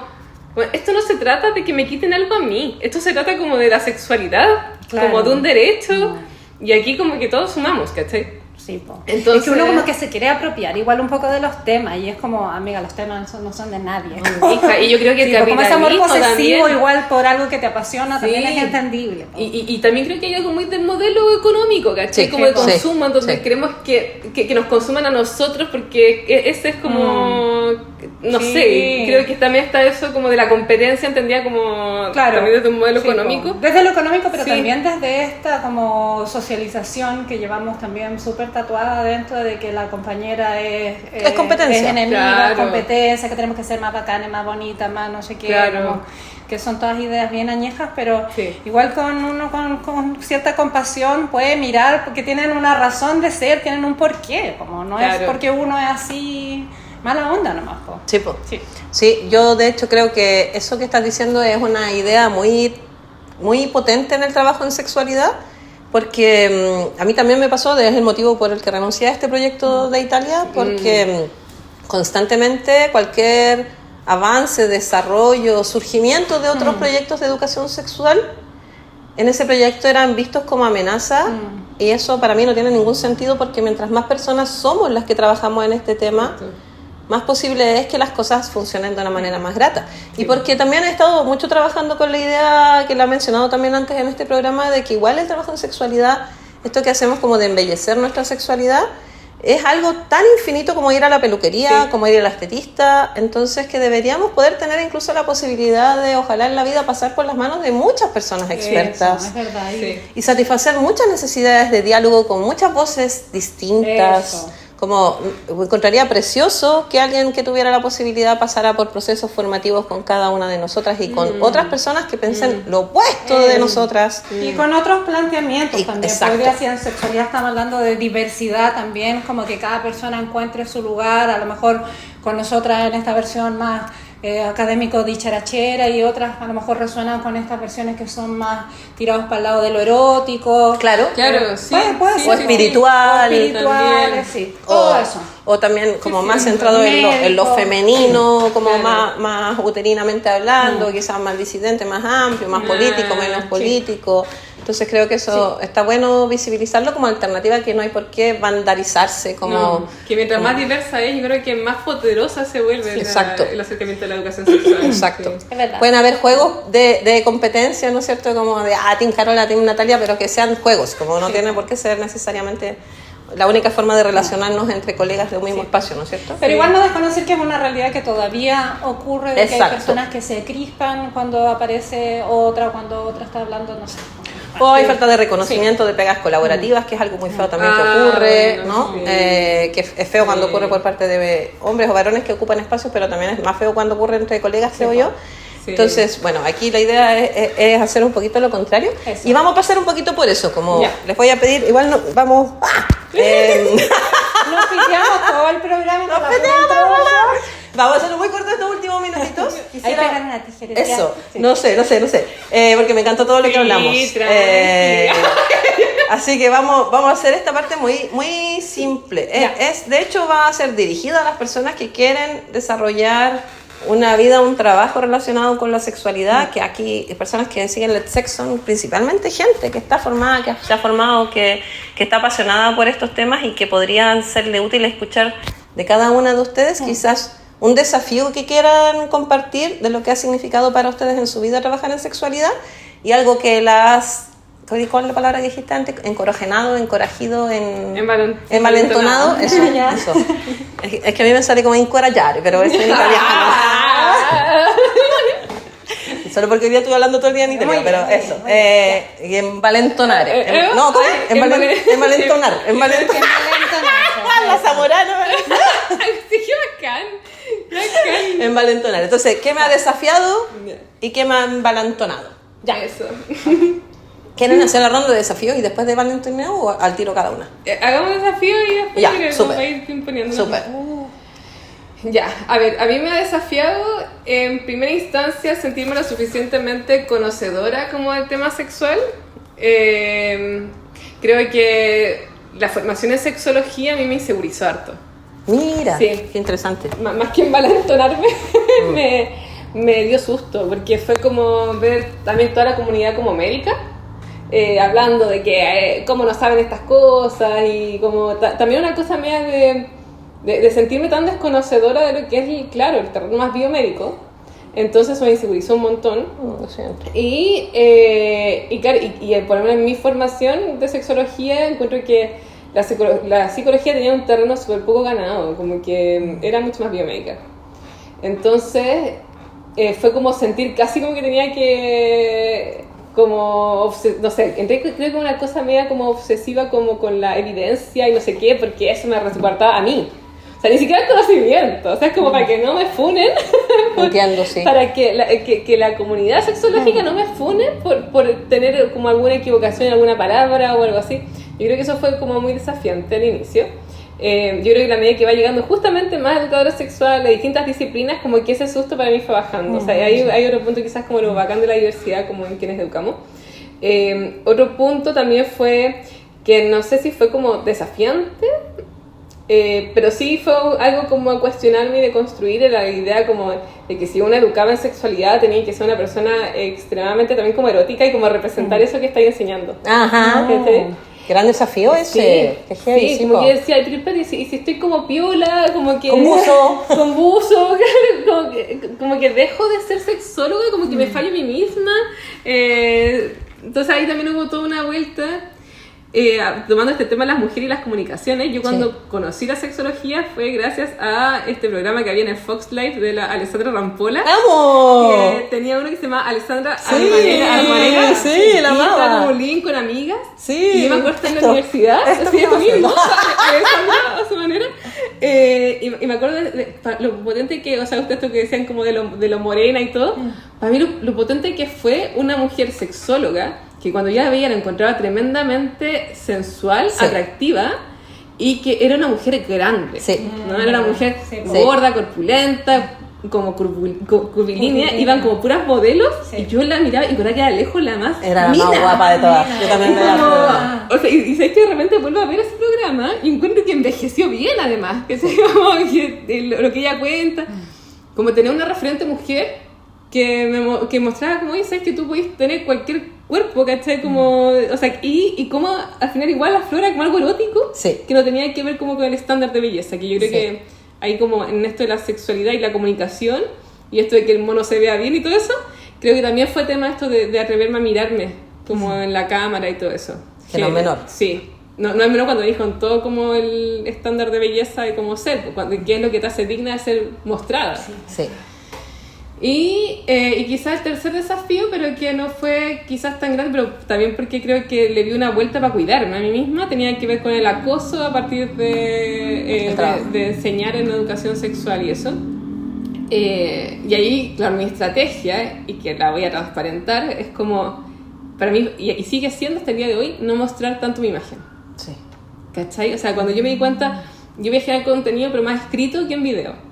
bueno, esto no se trata de que me quiten algo a mí, esto se trata como de la sexualidad, como de un derecho, y aquí como que todos sumamos, ¿cachai? Sí, po. Entonces, es que uno como que se quiere apropiar igual un poco de los temas y es como, amiga, los temas no son de nadie. Hija, y yo creo que el como ese amor capitalismo posesivo también, igual por algo que te apasiona también Sí. es entendible. y también creo que hay algo muy del modelo económico, ¿cachai? Sí, como de sí, consumo, donde sí. queremos que nos consuman a nosotros, porque ese es como, no Sí. sé, creo que también está eso como de la competencia, entendía como también desde un modelo sí, económico. po. Desde lo económico, pero Sí. también desde esta como socialización que llevamos también súper tatuada dentro de que la compañera es competencia. es enemiga, Claro. es competencia, que tenemos que ser más bacanes, más bonitas, más no sé qué, Claro. como que son todas ideas bien añejas, pero Sí. igual con uno con cierta compasión puede mirar porque tienen una razón de ser, tienen un porqué, como no es Claro. porque uno es así mala onda nomás, po. Sí, po. Sí. Sí, yo de hecho creo que eso que estás diciendo es una idea muy, muy potente en el trabajo en sexualidad, porque a mí también me pasó, es el motivo por el que renuncié a este proyecto de Italia, porque constantemente cualquier avance, desarrollo, surgimiento de otros proyectos de educación sexual, en ese proyecto eran vistos como amenaza, y eso para mí no tiene ningún sentido, porque mientras más personas somos las que trabajamos en este tema, más posible es que las cosas funcionen de una manera más grata. Y porque también he estado mucho trabajando con la idea que la he mencionado también antes en este programa, de que igual el trabajo en sexualidad, esto que hacemos como de embellecer nuestra sexualidad, es algo tan infinito como ir a la peluquería, como ir al estetista, entonces que deberíamos poder tener incluso la posibilidad de, ojalá en la vida, pasar por las manos de muchas personas expertas. Eso, es verdad. Sí. Y satisfacer muchas necesidades de diálogo con muchas voces distintas. Eso. Como encontraría precioso que alguien que tuviera la posibilidad pasara por procesos formativos con cada una de nosotras y con otras personas que piensen lo opuesto de nosotras. Y con otros planteamientos Y- también. exacto. Podría ser en sexualidad, estamos hablando de diversidad también, como que cada persona encuentre su lugar, a lo mejor con nosotras en esta versión más académico dicharachera y otras a lo mejor resuenan con estas versiones que son más tirados para el lado de lo erótico. Claro. Claro, sí. Puede sí, ser. O espiritual. O espirituales, también. sí. Todo eso. O también como Sí, más sí, centrado en lo médico. femenino, como Claro. más uterinamente hablando, quizás más disidente, más amplio, más político, menos sí. político. Entonces creo que eso está bueno visibilizarlo como alternativa, que no hay por qué vandalizarse como... No, que mientras más diversa es, yo creo que más poderosa se vuelve Exacto. el acercamiento a la educación sexual. Exacto. Sí. Es verdad. Pueden haber juegos de competencia, ¿no es cierto? Como de, Team Carola, Team Natalia, pero que sean juegos, como no tiene por qué ser necesariamente la única forma de relacionarnos entre colegas de un mismo espacio, ¿no es cierto? Pero igual no desconocer que es una realidad que todavía ocurre, de que hay Exacto. personas que se crispan cuando aparece otra, cuando otra está hablando, no sé. O hay falta de reconocimiento de pegas colaborativas, que es algo muy feo también que ocurre, bueno, ¿no? sí. Que es feo cuando Sí. ocurre por parte de hombres o varones que ocupan espacios, pero también es más feo cuando ocurre entre colegas, creo yo. Sí. Entonces, bueno, aquí la idea es hacer un poquito lo contrario. Eso. Y vamos a pasar un poquito por eso, como Ya. les voy a pedir, igual no, vamos... Nos piteamos todo el programa. Nos Vamos a hacerlo muy corto estos últimos minutitos. Ahí Quisiera- pegan una tijera. Eso, Sí. no sé, porque me encantó todo lo que Sí, hablamos. tranqui. Así que vamos a hacer esta parte muy simple. De hecho, va a ser dirigida a las personas que quieren desarrollar una vida, un trabajo relacionado con la sexualidad, que aquí personas que siguen Let's Sex son principalmente gente que está formada, que se ha formado, que está apasionada por estos temas y que podrían serle útiles escuchar de cada una de ustedes, quizás un desafío que quieran compartir de lo que ha significado para ustedes en su vida trabajar en sexualidad y algo que las... ¿Cuál es la palabra que dijiste antes? Encorajenado, encorajido, envalentonado. Eso. Es que a mí me sale como encoraggiare, pero eso es en italiano. Solo porque hoy día estuve hablando todo el día en italiano, pero eso. Y envalentonare. No, ¿cómo es? Envalentonar. La zamorano. Sí, qué bacán. Envalentonar. Entonces, ¿qué me ha desafiado y qué me ha envalentonado? Ya. Eso. ¿Quieren hacer la ronda de desafíos y después de valentonado o al tiro cada una? Hagamos un desafío y después ya, vamos a ir imponiendo. Súper. Ya, a ver, a mí me ha desafiado en primera instancia sentirme lo suficientemente conocedora como del tema sexual. Creo que la formación en sexología a mí me insegurizó harto. Mira, sí. Qué interesante. Más que envalentonarme, me dio susto, porque fue como ver también toda la comunidad como médica, hablando de que cómo no saben estas cosas, y como también una cosa mía de sentirme tan desconocedora de lo que es, claro, el terreno más biomédico. Entonces me insegurizó un montón. Lo siento. Y claro, por lo menos en mi formación de sexología encuentro que la psicología tenía un terreno súper poco ganado, como que era mucho más biomédica. Entonces fue como sentir casi como que tenía que, como, no sé, creo que una cosa media como obsesiva como con la evidencia y no sé qué, porque eso me resguardaba a mí. O sea, ni siquiera el conocimiento, o sea, es como para que no me funen. Entiendo, sí. Para que la comunidad sexológica no me fune por tener como alguna equivocación en alguna palabra o algo así. Yo creo que eso fue como muy desafiante al inicio. Yo creo que la medida que va llegando justamente más educadores sexuales de distintas disciplinas, como que ese susto para mí fue bajando. O sea, hay otro punto quizás como lo bacán de la diversidad, como en quienes educamos. Otro punto también fue que no sé si fue como desafiante, pero sí fue algo como a cuestionarme y de construir la idea como de que si uno educaba en sexualidad tenía que ser una persona extremadamente también como erótica y como representar eso que estáis enseñando. Ajá. Gran desafío ese. Sí, como que decía, pero y si estoy como piola, como que... Con buzo. Con buzo, como que dejo de ser sexóloga, como que me fallo a mí misma. Entonces ahí también hubo toda una vuelta. Tomando este tema de las mujeres y las comunicaciones, yo cuando conocí la sexología fue gracias a este programa que había en el Fox Life de la Alessandra Rampola. ¡Amo! Que tenía uno que se llama Alessandra Armanera. Sí, la amaba. Y estaba como link con amigas. Sí. Y yo me acuerdo estar en la universidad. Así es conmigo. Alessandra a su manera. Y me acuerdo de lo potente que, o sea, ustedes esto que decían como de lo morena y todo. Para mí lo potente que fue una mujer sexóloga que cuando yo la veía la encontraba tremendamente sensual, atractiva, y que era una mujer grande, ¿no? Era una mujer gorda, corpulenta, como curvilínea, iban como puras modelos, y yo la miraba y encontraba que era lejos la más era la más guapa de todas. Yo también me la o sea, y sabes que de repente vuelvo a ver ese programa y encuentro que envejeció bien además, que lo que ella cuenta, como tener una referente mujer que mostraba como dices que tú podías tener cualquier cuerpo, ¿cachai? Como, o sea, y como al final igual aflora como algo erótico, que no tenía que ver como con el estándar de belleza, que yo creo que ahí como en esto de la sexualidad y la comunicación y esto de que el mono se vea bien y todo eso, creo que también fue tema esto de atreverme a mirarme como en la cámara y todo eso. Que no es menor. Sí. No es menor cuando dijo en todo como el estándar de belleza de cómo ser, qué es lo que te hace digna de ser mostrada. Sí. Y quizás el tercer desafío, pero que no fue quizás tan grande, pero también porque creo que le di una vuelta para cuidarme a mí misma, tenía que ver con el acoso a partir de enseñar en educación sexual y eso. Y ahí, claro, mi estrategia, y que la voy a transparentar, es como, para mí, y sigue siendo hasta el día de hoy, no mostrar tanto mi imagen. Sí. ¿Cachai? O sea, cuando yo me di cuenta, yo voy a generar contenido, pero más escrito que en video.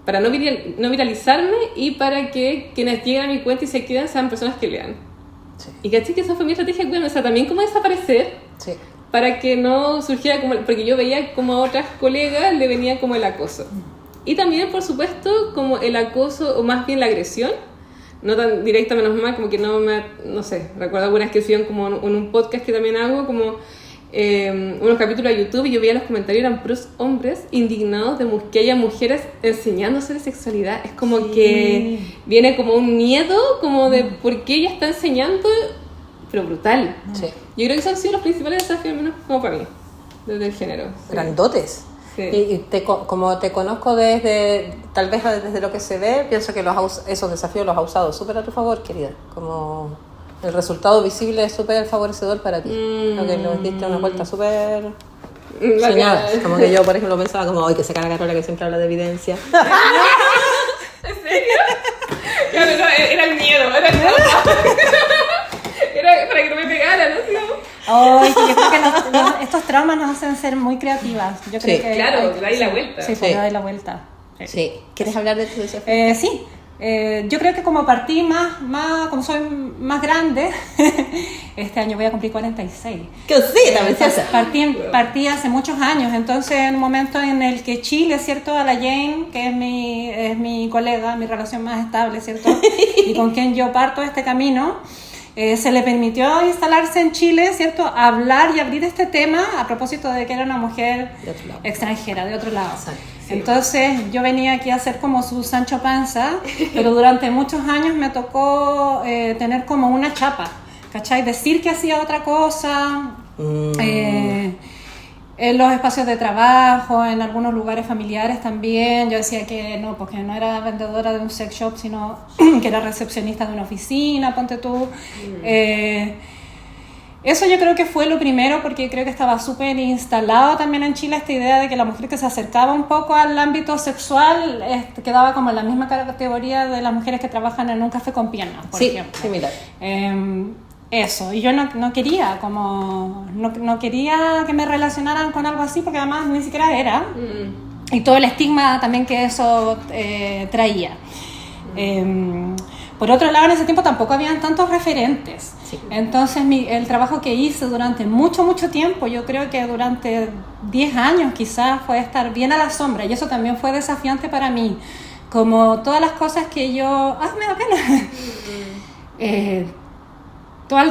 Para no viralizarme y para que quienes lleguen a mi cuenta y se quedan sean personas que lean. Sí. Y caché que esa fue mi estrategia, bueno, o sea, también como desaparecer, Sí. para que no surgiera como, porque yo veía como a otras colegas le venía como el acoso. Y también, por supuesto, como el acoso, o más bien la agresión, no tan directa, menos mal, como que no sé, recuerdo alguna descripción como en un podcast que también hago, como unos capítulos de YouTube, y yo veía los comentarios, eran puros hombres indignados de que haya mujeres enseñándose de sexualidad. Es como que viene como un miedo, como de por qué ella está enseñando, pero brutal. Sí. Yo creo que esos han sido los principales desafíos, al menos como para mí, desde el género. Sí. Grandotes. Sí. Y como te conozco tal vez desde lo que se ve, pienso que esos desafíos los has usado súper a tu favor, querida. Como el resultado visible es súper favorecedor para ti. Creo que lo diste una vuelta súper soñada. Como que yo, por ejemplo, pensaba como, ay, que se caga Carola, que siempre habla de evidencia. ¿En serio? Claro, no, era el miedo, era el miedo. Era para que no me pegara, ¿no? Oh, yo creo que estos traumas nos hacen ser muy creativas. Yo creo Sí, que claro, dale la vuelta. Sí, Sí. dale la vuelta. Sí. ¿Quieres hablar de tu desafío? Sí. Yo creo que como partí como soy más grande, este año voy a cumplir 46. ¡Qué cosita, preciosa! Partí hace muchos años, entonces en un momento en el que Chile, ¿cierto? A la Jane, que es mi colega, mi relación más estable, ¿cierto? Y con quien yo parto este camino, se le permitió instalarse en Chile, ¿cierto? Hablar y abrir este tema a propósito de que era una mujer De otro lado. extranjera, de otro lado. Exacto. Entonces yo venía aquí a hacer como su Sancho Panza, pero durante muchos años me tocó tener como una chapa, ¿cachai? Decir que hacía otra cosa, en los espacios de trabajo, en algunos lugares familiares también. Yo decía que no, porque no era vendedora de un sex shop, sino que era recepcionista de una oficina, ponte tú. Eso yo creo que fue lo primero, porque creo que estaba súper instalado también en Chile esta idea de que la mujer que se acercaba un poco al ámbito sexual quedaba como en la misma categoría de las mujeres que trabajan en un café con piernas, por ejemplo. Sí, similar. Eso, y yo no quería no quería que me relacionaran con algo así, porque además ni siquiera era, y todo el estigma también que eso traía. Por otro lado, en ese tiempo tampoco habían tantos referentes. Sí. Entonces, el trabajo que hice durante mucho tiempo, yo creo que durante 10 años quizás, fue estar bien a la sombra, y eso también fue desafiante para mí. Como todas las cosas que yo... ¡Ah, me da pena!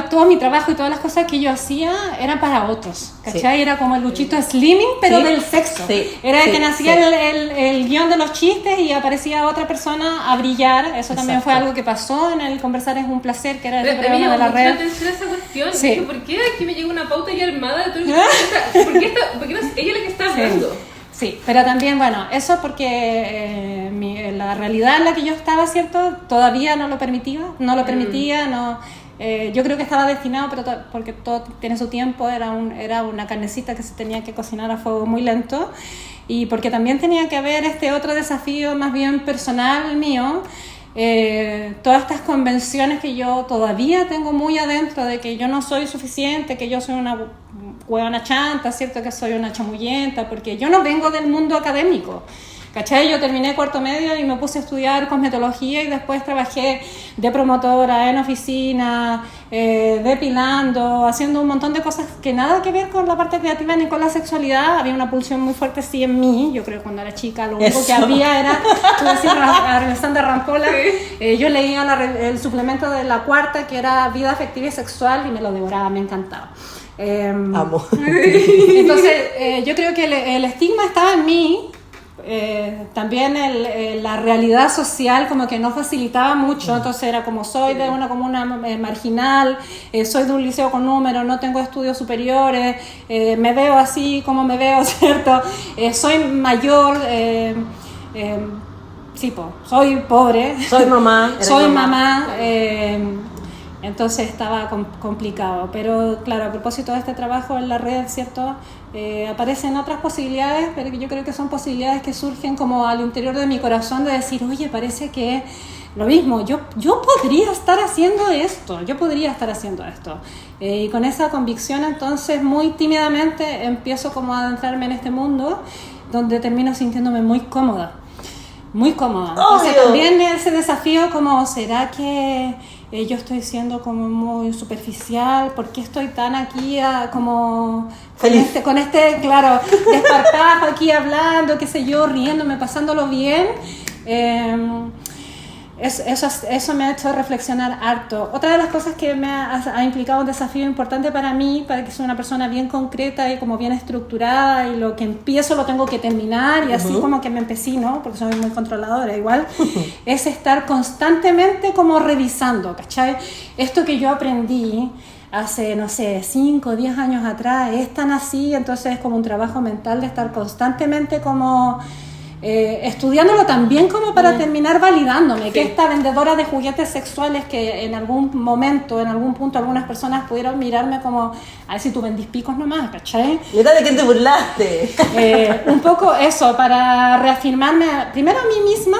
Todo mi trabajo y todas las cosas que yo hacía eran para otros, ¿cachai? Sí. Era como el Luchito Slimming, pero Sí. del sexo. Sí. Era Sí. que nacía Sí. el guión de los chistes y aparecía otra persona a brillar. Eso también Exacto. fue algo que pasó en el Conversar es un placer, que era el Pero a mí programa me de la llamó mucho la red. atención esa cuestión. Sí. Dije, ¿por qué aquí me llega una pauta ya armada de todo lo que ¿Por qué no es ella la que está hablando? Sí, pero también, bueno, eso porque la realidad en la que yo estaba, ¿cierto? Todavía no lo permitía, yo creo que estaba destinado, pero porque todo tiene su tiempo, era una carnecita que se tenía que cocinar a fuego muy lento, y porque también tenía que haber este otro desafío más bien personal mío, todas estas convenciones que yo todavía tengo muy adentro de que yo no soy suficiente, que yo soy una huevona chanta, ¿cierto? Que soy una chamullenta, porque yo no vengo del mundo académico, ¿cachai? Yo terminé cuarto medio y me puse a estudiar cosmetología, y después trabajé de promotora en oficina, depilando, haciendo un montón de cosas que nada que ver con la parte creativa ni con la sexualidad. Había una pulsión muy fuerte sí en mí. Yo creo que cuando era chica lo único que había era, tú decías, Alexandra Rampola, yo leía el suplemento de La Cuarta, que era Vida Afectiva y Sexual, y me lo devoraba, me encantaba. Amo. Entonces, yo creo que el estigma estaba en mí. También la realidad social como que no facilitaba mucho, entonces era como soy de una comuna marginal, soy de un liceo con números, no tengo estudios superiores, me veo así como me veo, ¿cierto? Soy mayor, soy pobre, Soy mamá. soy mamá, entonces estaba complicado, pero claro, a propósito de este trabajo en la red, ¿cierto? Aparecen otras posibilidades, pero yo creo que son posibilidades que surgen como al interior de mi corazón, de decir, oye, parece que lo mismo, yo podría estar haciendo esto, y con esa convicción entonces muy tímidamente empiezo como a adentrarme en este mundo, donde termino sintiéndome muy cómoda. Entonces también ese desafío como, ¿será que yo estoy siendo como muy superficial, ¿por qué estoy tan aquí como con este, claro, desparpajo aquí hablando, qué sé yo, riéndome, pasándolo bien? Eso me ha hecho reflexionar harto. Otra de las cosas que me ha implicado un desafío importante para mí, para que soy una persona bien concreta y como bien estructurada, y lo que empiezo lo tengo que terminar, y así como que me empecino, porque soy muy controladora igual, es estar constantemente como revisando, ¿cachai? Esto que yo aprendí hace, no sé, 5 o 10 años atrás, es tan así, entonces es como un trabajo mental de estar constantemente como... estudiándolo también como para terminar validándome, que esta vendedora de juguetes sexuales que en algún momento, en algún punto algunas personas pudieron mirarme como, a ver si tú vendís picos nomás, ¿cachai? Mira de quién te burlaste. Un poco eso, para reafirmarme primero a mí misma,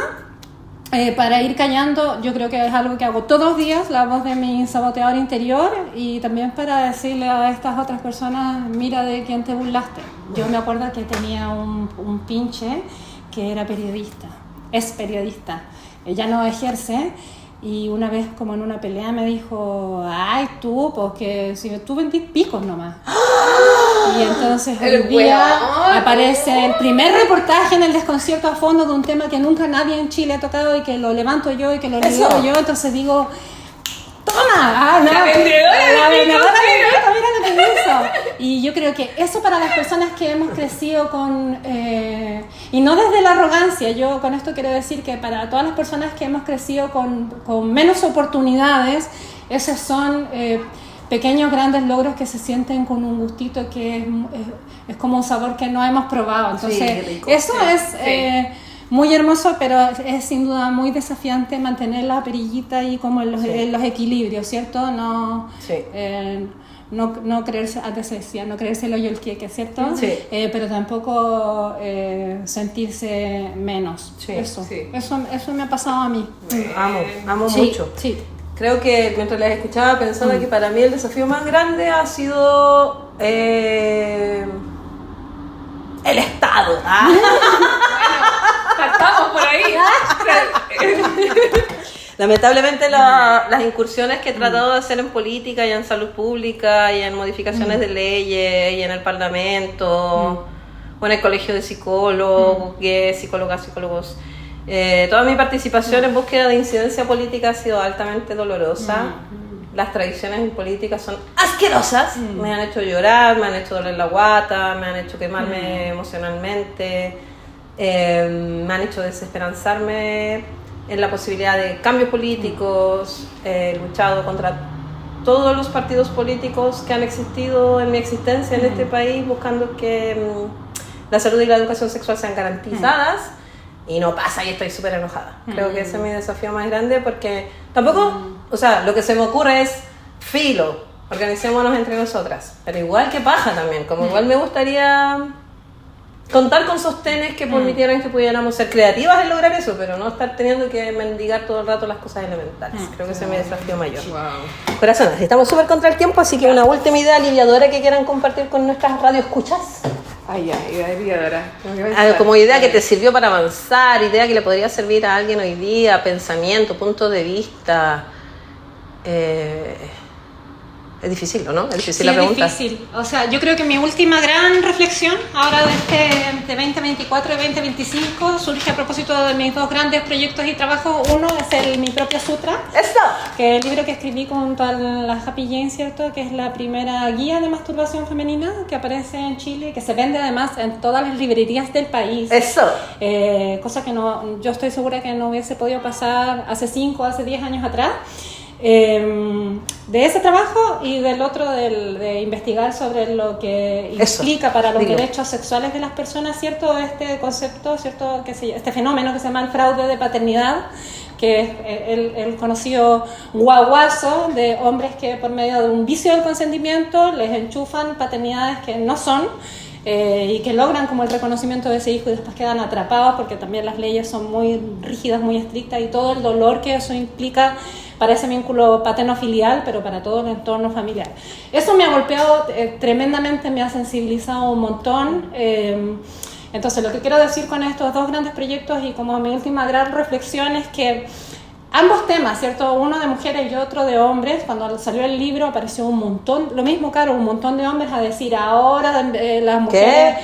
para ir callando, yo creo que es algo que hago todos los días, la voz de mi saboteador interior, y también para decirle a estas otras personas, mira de quién te burlaste. Yo me acuerdo que tenía un pinche que era periodista, es periodista, ella no ejerce, y una vez como en una pelea me dijo, ay tú, pues que si tú vendís picos nomás. Y entonces hoy día aparece el primer reportaje en el Desconcierto a Fondo de un tema que nunca nadie en Chile ha tocado y que lo levanto yo y que lo lidero yo, entonces digo, toma, la vendedora de picos, mira lo que hizo. Y yo creo que eso para las personas que hemos crecido con y no desde la arrogancia, yo con esto quiero decir que para todas las personas que hemos crecido con menos oportunidades, esos son pequeños grandes logros que se sienten con un gustito que es como un sabor que no hemos probado, entonces sí, rico. Eso es muy hermoso, pero es sin duda muy desafiante mantener la perillita ahí como en los equilibrios, ¿cierto? No, no creerse, antes se decía, no creerse el hoyo el queque, ¿cierto? Sí. Pero tampoco sentirse menos. Sí, eso me ha pasado a mí. Amo Sí, mucho. sí. Creo que mientras las escuchaba pensaba que para mí el desafío más grande ha sido el Estado. Partamos por ahí. Lamentablemente las incursiones que he tratado de hacer en política y en salud pública y en modificaciones de leyes y en el Parlamento o en el colegio de psicólogos, psicólogas, toda mi participación en búsqueda de incidencia política ha sido altamente dolorosa. Las tradiciones en política son asquerosas, me han hecho llorar, me han hecho doler la guata, me han hecho quemarme emocionalmente, me han hecho desesperanzarme en la posibilidad de cambios políticos. He luchado contra todos los partidos políticos que han existido en mi existencia en este país, buscando que la salud y la educación sexual sean garantizadas, y no pasa, y estoy súper enojada. Creo que ese es mi desafío más grande, porque tampoco, o sea, lo que se me ocurre es filo, organicémonos entre nosotras, pero igual que paja también, como igual me gustaría contar con sostenes que permitieran que pudiéramos ser creativas en lograr eso, pero no estar teniendo que mendigar todo el rato las cosas elementales. Creo que ese es mi desafío mayor. Corazones, estamos súper contra el tiempo, así que una última idea aliviadora que quieran compartir con nuestras radioescuchas. Como idea que te sirvió para avanzar, idea que le podría servir a alguien hoy día, pensamiento, punto de vista. Es difícil, ¿no? Es difícil la pregunta. Es difícil. O sea, yo creo que mi última gran reflexión ahora de 2024 y 2025 surge a propósito de mis dos grandes proyectos y trabajos. Uno es mi propio Sutra, ¡Eso! que es el libro que escribí junto a la Happy Jane, ¿cierto? Que es la primera guía de masturbación femenina que aparece en Chile y que se vende además en todas las librerías del país. ¡Eso! Cosa que yo estoy segura que no hubiese podido pasar hace 5 o hace 10 años atrás. De ese trabajo y del otro de investigar sobre lo que implica para los derechos sexuales de las personas, ¿cierto? Este concepto, ¿cierto? Este fenómeno que se llama el fraude de paternidad, que es el conocido guaguazo de hombres que por medio de un vicio del consentimiento les enchufan paternidades que no son, y que logran como el reconocimiento de ese hijo y después quedan atrapados porque también las leyes son muy rígidas, muy estrictas, y todo el dolor que eso implica para ese vínculo paterno-filial, pero para todo el entorno familiar. Eso me ha golpeado tremendamente, me ha sensibilizado un montón. Entonces, lo que quiero decir con estos dos grandes proyectos y como mi última gran reflexión es que ambos temas, ¿cierto? Uno de mujeres y otro de hombres. Cuando salió el libro apareció un montón, lo mismo, claro, un montón de hombres a decir, ahora las mujeres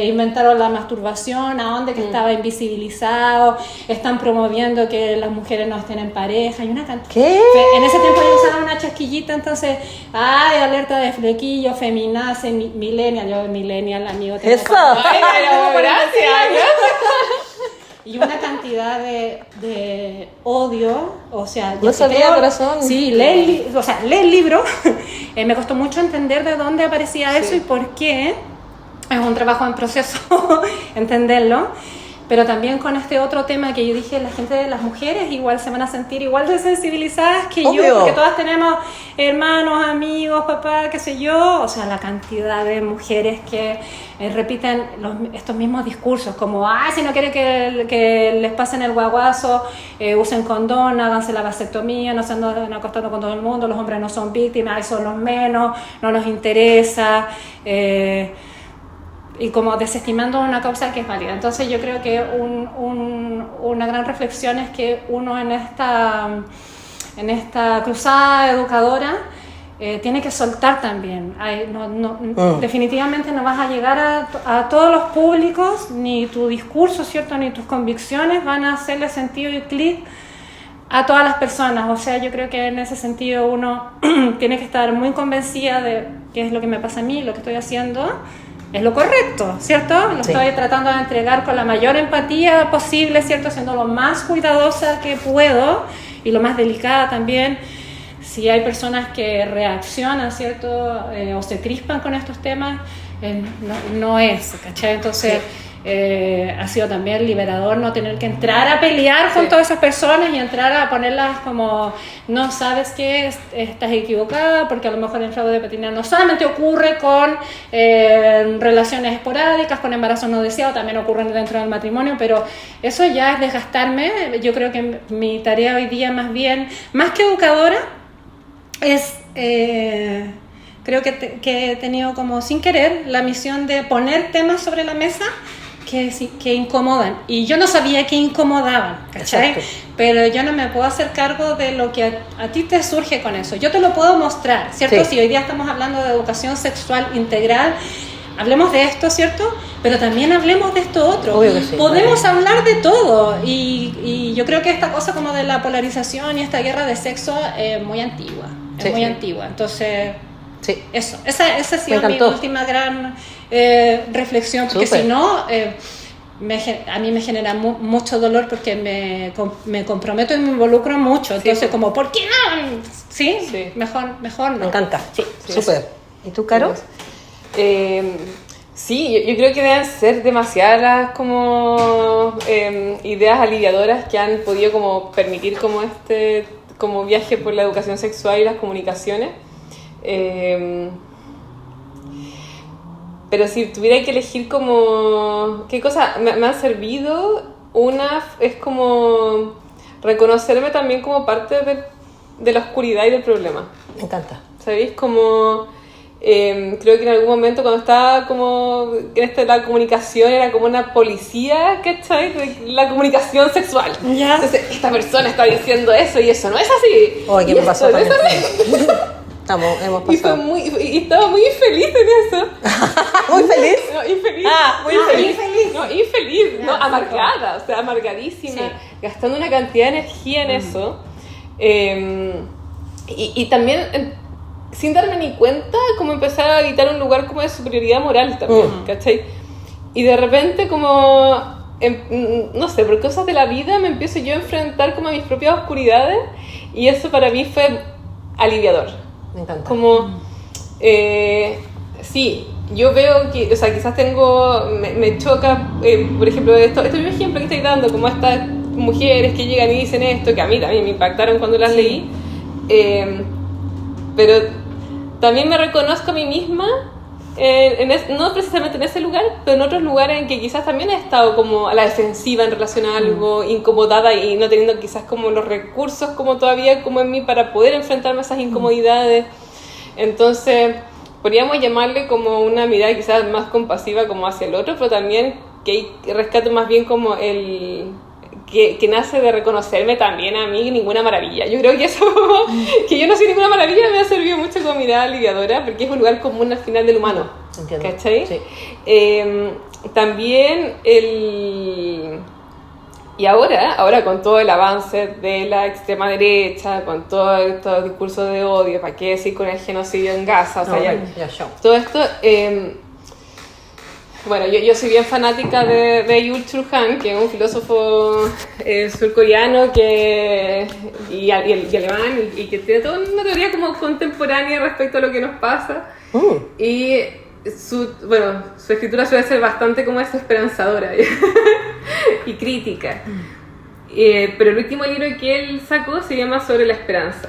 inventaron la masturbación, a donde que estaba invisibilizado, están promoviendo que las mujeres no estén en pareja, y una cantidad. ¿Qué? En ese tiempo yo usaba una chasquillita, entonces, ay, alerta de flequillo, feminazi, millennial, yo millennial, amigo. Eso. Ay, pero gracias. Y una cantidad de odio, o sea... No sabía, corazón. Sí, lee el libro. Me costó mucho entender de dónde aparecía eso y por qué. Es un trabajo en proceso entenderlo. Pero también con este otro tema que yo dije, la gente de las mujeres igual se van a sentir igual de sensibilizadas que Obvio. yo, porque todas tenemos hermanos, amigos, papá, qué sé yo, o sea, la cantidad de mujeres que repiten estos mismos discursos, como, si no quieren que les pasen el guaguazo, usen condón, háganse la vasectomía, no se andan acostando con todo el mundo, los hombres no son víctimas, son los menos, no nos interesa, y como desestimando una causa que es válida. Entonces yo creo que una gran reflexión es que uno en esta cruzada educadora tiene que soltar también. Definitivamente no vas a llegar a todos los públicos, ni tu discurso, ¿cierto?, ni tus convicciones van a hacerle sentido y clic a todas las personas. O sea, yo creo que en ese sentido uno tiene que estar muy convencida de qué es lo que me pasa a mí, lo que estoy haciendo es lo correcto, ¿cierto? Lo estoy tratando de entregar con la mayor empatía posible, ¿cierto? Siendo lo más cuidadosa que puedo y lo más delicada también. Si hay personas que reaccionan, ¿cierto? O se crispan con estos temas, no es, ¿cachai? Entonces... ha sido también liberador no tener que entrar a pelear con todas esas personas y entrar a ponerlas como, no sabes qué, estás equivocada, porque a lo mejor el fraude de paternidad no solamente ocurre con relaciones esporádicas, con embarazos no deseados, también ocurren dentro del matrimonio, pero eso ya es desgastarme. Yo creo que mi tarea hoy día más bien, más que educadora, es... creo que he tenido como sin querer la misión de poner temas sobre la mesa que incomodan, y yo no sabía que incomodaban, ¿cachai? Exacto. Pero yo no me puedo hacer cargo de lo que a ti te surge con eso. Yo te lo puedo mostrar, ¿cierto? Sí. Si hoy día estamos hablando de educación sexual integral, hablemos de esto, ¿cierto? Pero también hablemos de esto otro. Obvio que sí, Podemos hablar de todo, y yo creo que esta cosa como de la polarización y esta guerra de sexo es muy antigua, Sí. muy antigua. Entonces... Sí. Eso, esa ha sido mi encantó. última gran reflexión, porque Súper. si no, a mí me genera mucho dolor, porque me comprometo y me involucro mucho. Entonces, como, ¿por qué no? ¿Sí? Sí. Mejor no. Me encanta. Sí. Súper. ¿Y tú, Caro? Sí, yo creo que deben ser demasiadas como ideas aliviadoras que han podido como permitir como como viaje por la educación sexual y las comunicaciones. Pero si tuviera que elegir como qué cosa me han servido, una es como reconocerme también como parte de la oscuridad y del problema. Me encanta. ¿Sabéis? Como creo que en algún momento cuando estaba como en la comunicación era como una policía, ¿cachai? De la comunicación sexual. Ya. Entonces, esta persona está diciendo eso y eso no es así. Oye, ¿qué Y me esto pasó no es también? así. Hemos Y, pasado. y estaba muy infeliz en eso. ¿Muy feliz? No, infeliz. Muy infeliz. infeliz. No, infeliz. Ya, No, sí, amargada. O sea, amargadísima. Sí. Gastando una cantidad de energía en eso. Y también, sin darme ni cuenta, como empezar a habitar un lugar como de superioridad moral también. ¿Cachai? Y de repente como... no sé, por cosas de la vida me empiezo yo a enfrentar como a mis propias oscuridades. Y eso para mí fue aliviador. Me encanta. Como, sí, yo veo que, o sea, quizás me choca, por ejemplo, este mismo ejemplo que estoy dando, como estas mujeres que llegan y dicen esto, que a mí también me impactaron cuando las leí, pero también me reconozco a mí misma, no precisamente en ese lugar, pero en otros lugares en que quizás también he estado como a la defensiva en relación a algo, incomodada y no teniendo quizás como los recursos como todavía como en mí para poder enfrentarme a esas incomodidades. Entonces podríamos llamarle como una mirada quizás más compasiva como hacia el otro, pero también que rescato más bien como que nace de reconocerme también a mí ninguna maravilla. Yo creo que eso, que yo no soy ninguna maravilla, me ha servido mucho como mirada aliviadora, porque es un lugar común al final del humano. Entiendo. ¿Cachai? Sí. También y ahora con todo el avance de la extrema derecha, con todos estos discursos de odio, ¿para qué decir con el genocidio en Gaza? O sea, todo esto... bueno, yo soy bien fanática de Yul-Chul Han, que es un filósofo surcoreano y alemán, y que tiene toda una teoría como contemporánea respecto a lo que nos pasa. Y su escritura suele ser bastante como desesperanzadora y crítica. Pero el último libro que él sacó se llama Sobre la esperanza.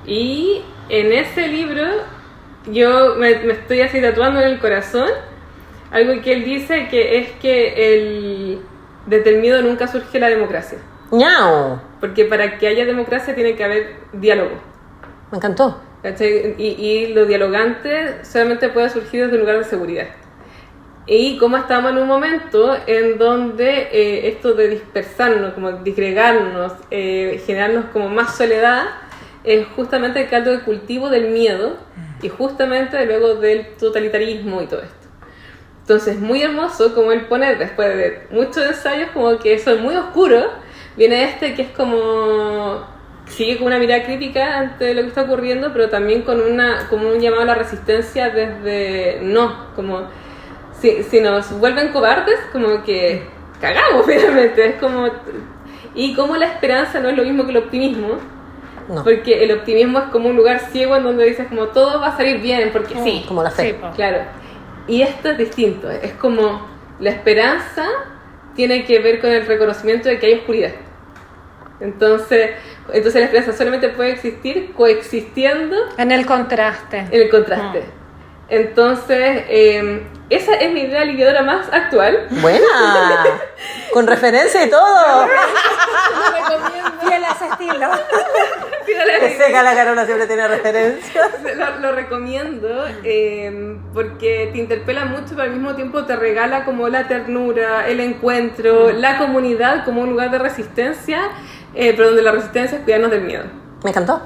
Y en ese libro yo me estoy así tatuando en el corazón algo que él dice, que es que desde el miedo nunca surge la democracia. ¡Ñao! Porque para que haya democracia tiene que haber diálogo. Me encantó. ¿Cachai? Y lo dialogante solamente puede surgir desde un lugar de seguridad. Y como estamos en un momento en donde esto de dispersarnos, como disgregarnos, generarnos como más soledad, es justamente el caldo de cultivo del miedo y justamente luego del totalitarismo y todo esto. Entonces, muy hermoso como él pone, después de muchos ensayos, como que eso es muy oscuro, viene que es como... sigue con una mirada crítica ante lo que está ocurriendo, pero también como un llamado a la resistencia desde como si nos vuelven cobardes, como que cagamos finalmente. Es como, y como la esperanza no es lo mismo que el optimismo, porque el optimismo es como un lugar ciego en donde dices como todo va a salir bien, porque sí. Como la fe. Sí, Claro. Y esto es distinto, es como la esperanza tiene que ver con el reconocimiento de que hay oscuridad. Entonces la esperanza solamente puede existir coexistiendo en el contraste. en el contraste. Entonces, esa es mi idea aliviadora más actual. ¡Buena! Con referencia y todo. Fiel a ese estilo. Que seca la Carola, siempre tiene referencias. Lo recomiendo porque te interpela mucho, pero al mismo tiempo te regala como la ternura, el encuentro, la comunidad como un lugar de resistencia, pero donde la resistencia es cuidarnos del miedo. Me encantó.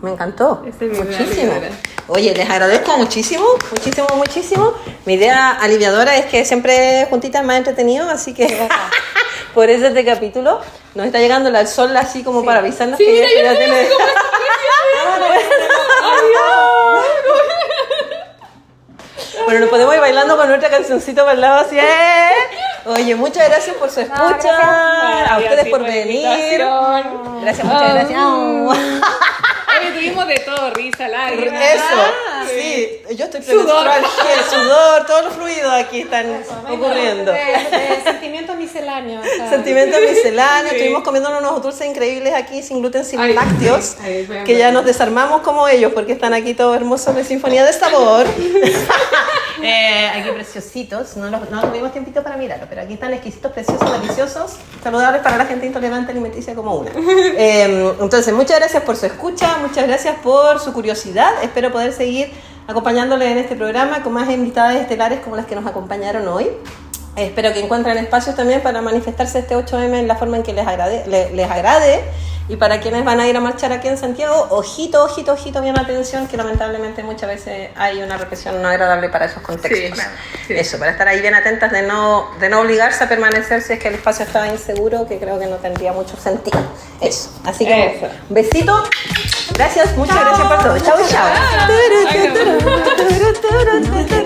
Me encantó. Esa es mi idea Muchísimo. aliviadora. Oye, les agradezco muchísimo. Mi idea aliviadora es que siempre juntitas es más entretenido, así que por eso este capítulo nos está llegando el sol así como para avisarnos Sí, que mira, yo ya sé, tiene... Bueno, nos podemos ir bailando con nuestra cancioncita para el lado así. Oye, muchas gracias por su escucha. A ustedes por venir. Gracias, muchas gracias. Oye, tuvimos de todo, risa, lágrimas. Eso, sí. Yo estoy premenstrual. El sudor, todos los fluidos aquí están ocurriendo. De sentimientos misceláneos. o sea. Sentimientos misceláneos. Sí. Estuvimos comiéndonos unos dulces increíbles aquí, sin gluten, sin Ay, lácteos. ay, voy a Que ya hablar. nos desarmamos como ellos, porque están aquí todos hermosos de sinfonía de sabor. Aquí preciositos. No tuvimos tiempito para mirarlo, pero aquí están exquisitos, preciosos, deliciosos, saludables para la gente intolerante alimenticia como una. Entonces, muchas gracias por su escucha, muchas gracias por su curiosidad. Espero poder seguir acompañándoles en este programa con más invitadas estelares como las que nos acompañaron hoy. Espero que encuentren espacios también para manifestarse este 8M en la forma en que les agrade. Y para quienes van a ir a marchar aquí en Santiago, ojito, bien atención, que lamentablemente muchas veces hay una represión no agradable para esos contextos. Sí, claro, sí. Eso, para estar ahí bien atentas de no obligarse a permanecer si es que el espacio está inseguro, que creo que no tendría mucho sentido. Eso. Así que, Eso. besito. Gracias, muchas gracias por todo. Chao, chao. Ay, no.